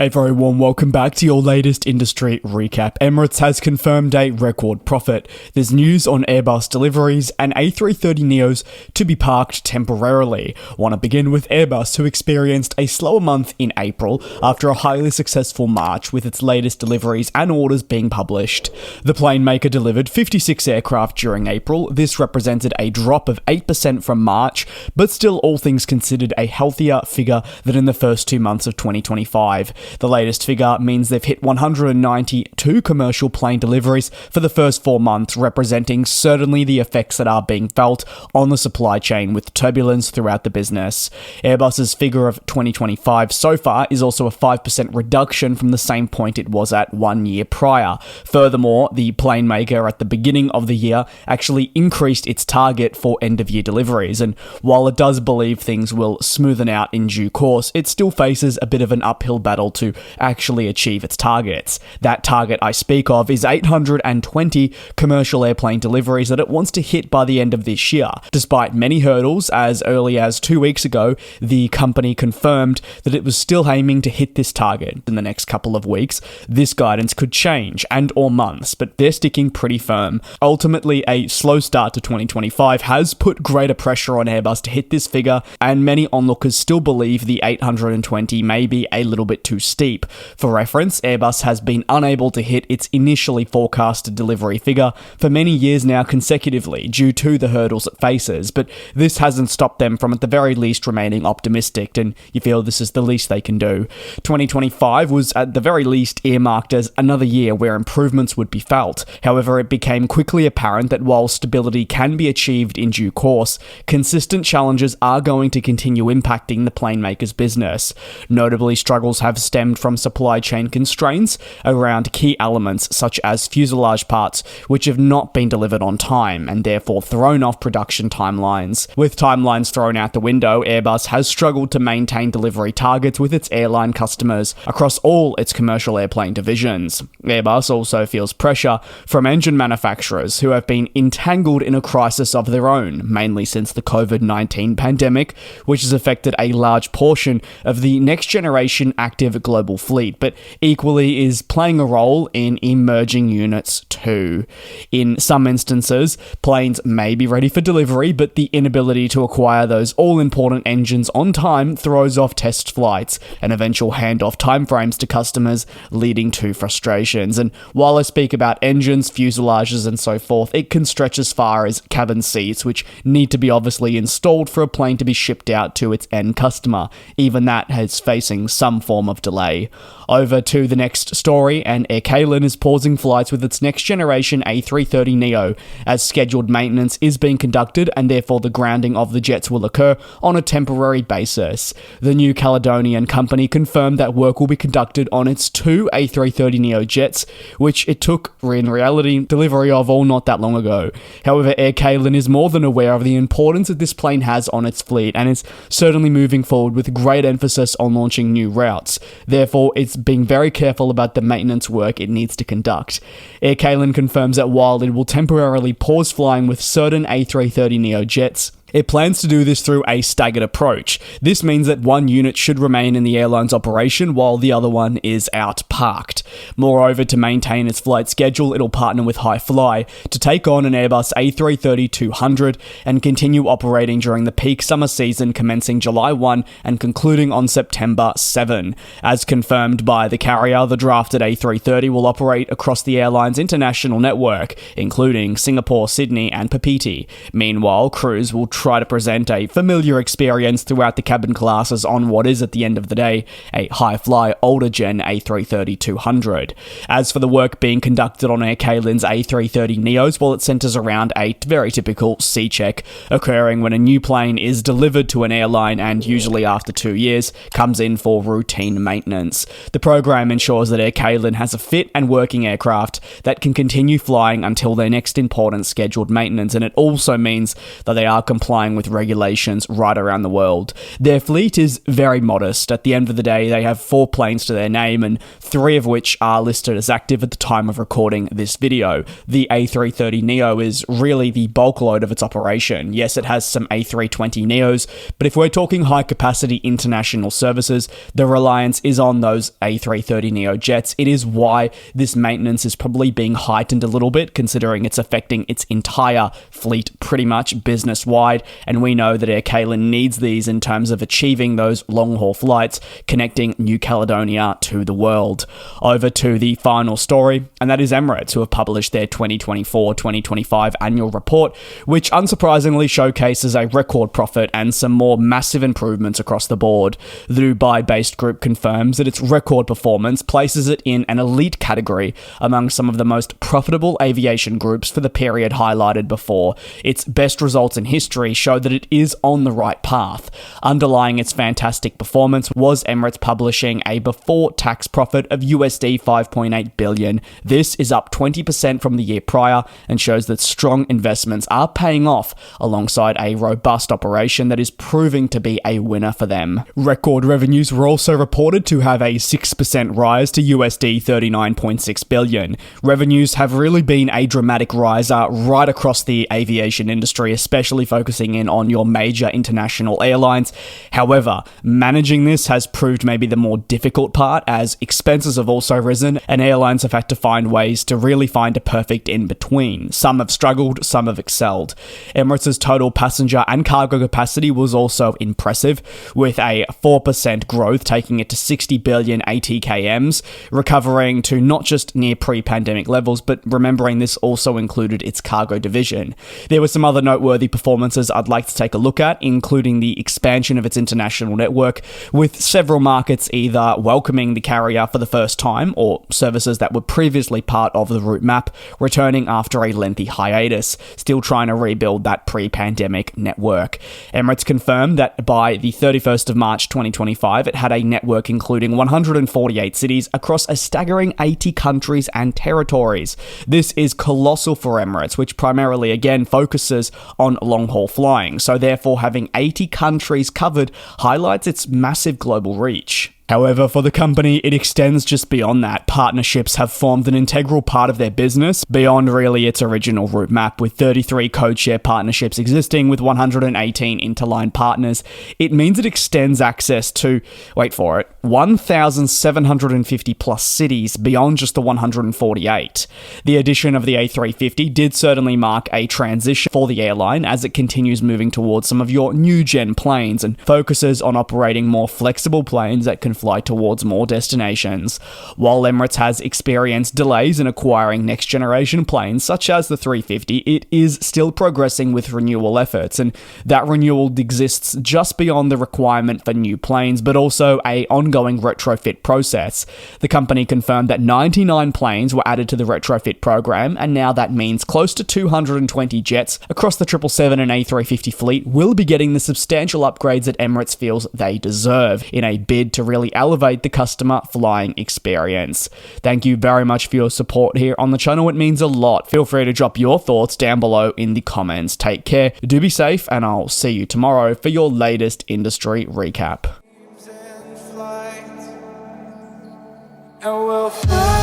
A very warm welcome back to your latest industry recap. Emirates has confirmed a record profit. There's news on Airbus deliveries and A330neos to be parked temporarily. Want to begin with Airbus, who experienced a slower month in April after a highly successful March with its latest deliveries and orders being published. The plane maker delivered 56 aircraft during April. This represented a drop of 8% from March, but still all things considered a healthier figure than in the first 2 months of 2025. The latest figure means they've hit 192 commercial plane deliveries for the first 4 months, representing certainly the effects that are being felt on the supply chain with turbulence throughout the business. Airbus's figure of 2025 so far is also a 5% reduction from the same point it was at 1 year prior. Furthermore, the plane maker at the beginning of the year actually increased its target for end-of-year deliveries, and while it does believe things will smoothen out in due course, it still faces a bit of an uphill battle to actually achieve its targets. That target I speak of is 820 commercial airplane deliveries that it wants to hit by the end of this year. Despite many hurdles, as early as 2 weeks ago, the company confirmed that it was still aiming to hit this target. In the next couple of weeks, this guidance could change and/or months, but they're sticking pretty firm. Ultimately, a slow start to 2025 has put greater pressure on Airbus to hit this figure, and many onlookers still believe the 820 may be a little bit too steep. For reference, Airbus has been unable to hit its initially forecasted delivery figure for many years now consecutively due to the hurdles it faces, but this hasn't stopped them from at the very least remaining optimistic, and you feel this is the least they can do. 2025 was at the very least earmarked as another year where improvements would be felt. However, it became quickly apparent that while stability can be achieved in due course, consistent challenges are going to continue impacting the plane maker's business. Notably, struggles have stemmed from supply chain constraints around key elements such as fuselage parts, which have not been delivered on time and therefore thrown off production timelines. With timelines thrown out the window, Airbus has struggled to maintain delivery targets with its airline customers across all its commercial airplane divisions. Airbus also feels pressure from engine manufacturers who have been entangled in a crisis of their own, mainly since the COVID-19 pandemic, which has affected a large portion of the next generation active global fleet, but equally is playing a role in emerging units too. In some instances, planes may be ready for delivery, but the inability to acquire those all-important engines on time throws off test flights and eventual handoff timeframes to customers, leading to frustrations. And while I speak about engines, fuselages, and so forth, it can stretch as far as cabin seats, which need to be obviously installed for a plane to be shipped out to its end customer. Even that is facing some form of delay. Over to the next story, and Aircalin is pausing flights with its next generation A330neo as scheduled maintenance is being conducted, and therefore the grounding of the jets will occur on a temporary basis. The New Caledonian company confirmed that work will be conducted on its 2 A330neo jets, which it took, in reality, delivery of all not that long ago. However, Aircalin is more than aware of the importance that this plane has on its fleet, and is certainly moving forward with great emphasis on launching new routes. Therefore, it's being very careful about the maintenance work it needs to conduct. Aircalin confirms that while it will temporarily pause flying with certain A330neo jets, it plans to do this through a staggered approach. This means that one unit should remain in the airline's operation while the other one is out parked. Moreover, to maintain its flight schedule, it'll partner with HiFly to take on an Airbus A330-200 and continue operating during the peak summer season commencing July 1 and concluding on September 7. As confirmed by the carrier, the drafted A330 will operate across the airline's international network, including Singapore, Sydney, and Papeete. Meanwhile, crews will try to present a familiar experience throughout the cabin classes on what is, at the end of the day, a high-fly older gen A330-200. As for the work being conducted on Aircalin's A330neos, well, it centers around a very typical C-check, occurring when a new plane is delivered to an airline and usually after 2 years comes in for routine maintenance. The program ensures that Aircalin has a fit and working aircraft that can continue flying until their next important scheduled maintenance, and it also means that they are completely complying with regulations right around the world. Their fleet is very modest. At the end of the day, they have 4 planes to their name, and 3 of which are listed as active at the time of recording this video. The A330neo is really the bulk load of its operation. Yes, it has some A320neos, but if we're talking high-capacity international services, the reliance is on those A330neo jets. It is why this maintenance is probably being heightened a little bit, considering it's affecting its entire fleet pretty much business-wide, and we know that Aircalin needs these in terms of achieving those long-haul flights connecting New Caledonia to the world. Over to the final story, and that is Emirates, who have published their 2024-2025 annual report, which unsurprisingly showcases a record profit and some more massive improvements across the board. The Dubai-based group confirms that its record performance places it in an elite category among some of the most profitable aviation groups for the period highlighted before. Its best results in history show that it is on the right path. Underlying its fantastic performance was Emirates publishing a before-tax profit of USD 5.8 billion. This is up 20% from the year prior and shows that strong investments are paying off alongside a robust operation that is proving to be a winner for them. Record revenues were also reported to have a 6% rise to USD 39.6 billion. Revenues have really been a dramatic rise right across the aviation industry, especially focusing in on your major international airlines. However, managing this has proved maybe the more difficult part, as expenses have also risen and airlines have had to find ways to really find a perfect in-between. Some have struggled, some have excelled. Emirates' total passenger and cargo capacity was also impressive, with a 4% growth taking it to 60 billion ATKMs, recovering to not just near pre-pandemic levels, but remembering this also included its cargo division. There were some other noteworthy performances I'd like to take a look at, including the expansion of its international network, with several markets either welcoming the carrier for the first time or services that were previously part of the route map returning after a lengthy hiatus, still trying to rebuild that pre-pandemic network. Emirates confirmed that by the 31st of March 2025, it had a network including 148 cities across a staggering 80 countries and territories. This is colossal for Emirates, which primarily again focuses on long-haul flying, so therefore having 80 countries covered highlights its massive global reach. However, for the company, it extends just beyond that. Partnerships have formed an integral part of their business beyond really its original route map, with 33 code-share partnerships existing with 118 interline partners. It means it extends access to, wait for it, 1,750 plus cities beyond just the 148. The addition of the A350 did certainly mark a transition for the airline as it continues moving towards some of your new-gen planes and focuses on operating more flexible planes that can fly towards more destinations. While Emirates has experienced delays in acquiring next-generation planes such as the 350, it is still progressing with renewal efforts, and that renewal exists just beyond the requirement for new planes, but also an ongoing retrofit process. The company confirmed that 99 planes were added to the retrofit program, and now that means close to 220 jets across the 777 and A350 fleet will be getting the substantial upgrades that Emirates feels they deserve in a bid to really elevate the customer flying experience. Thank you very much for your support here on the channel. It means a lot. Feel free to drop your thoughts down below in the comments. Take care, do be safe, and I'll see you tomorrow for your latest industry recap. And we'll fly.